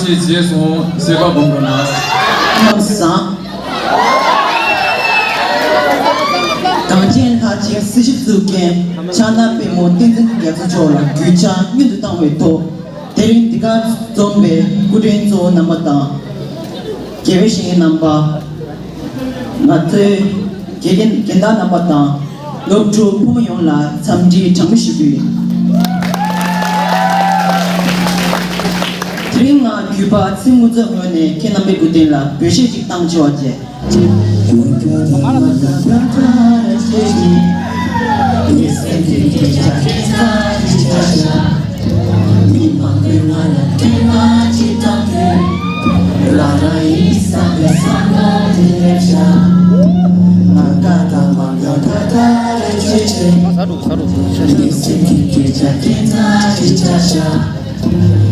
是接送这个公公呢？老三，刚见他接40件，查那边莫真正给他做了，举查运动单位多，但是这个装备固定做那么大，给微信number，那这给他那么大，老周不用了，参加长期比。Tringa Cuba Simuza Mone Kenabe Gudela, Bishik Tang George.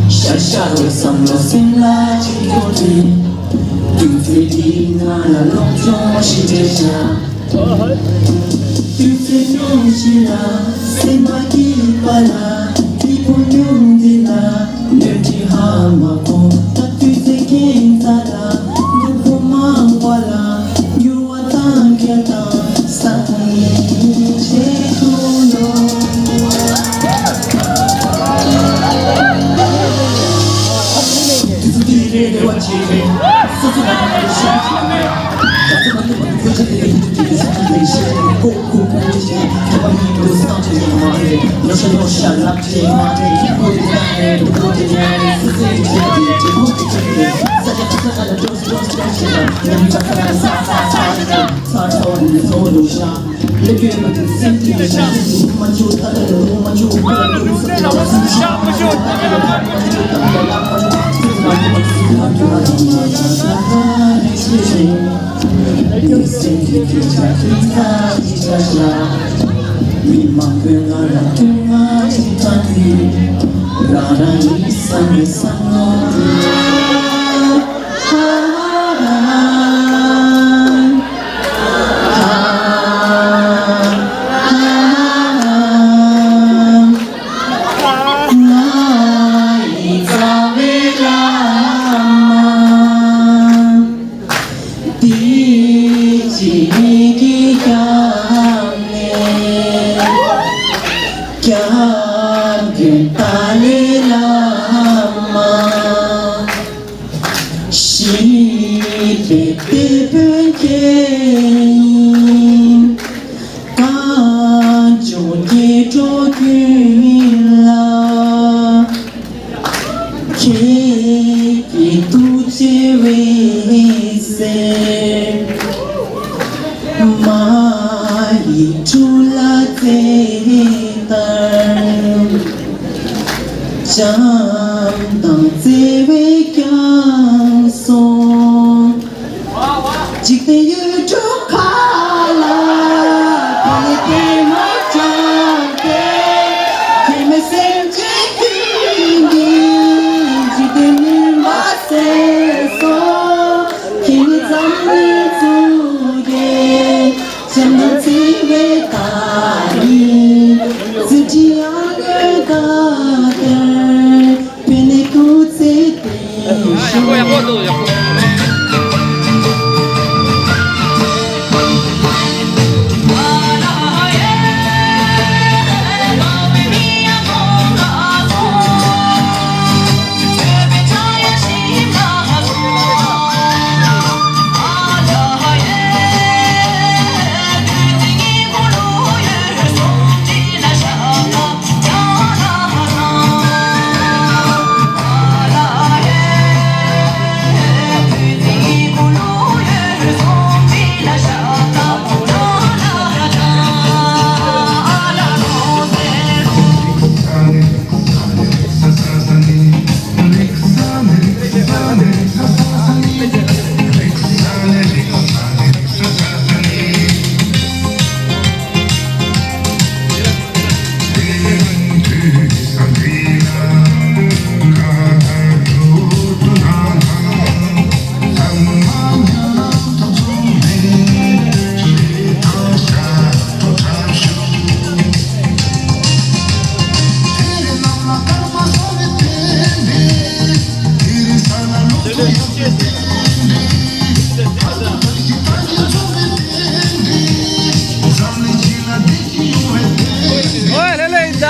Shasharo samlo simla chikoti Tufedi na la longjo shidesha Tufedi shira Sema ki pala Tipo nyundila Nerji hamako Tatuse kintala Nufu mangwala Yuwatan kyata Sakuni chekuno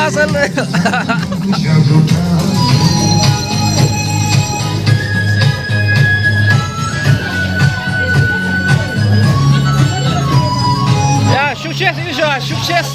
Asal. Ya, sukses ini, Sukses.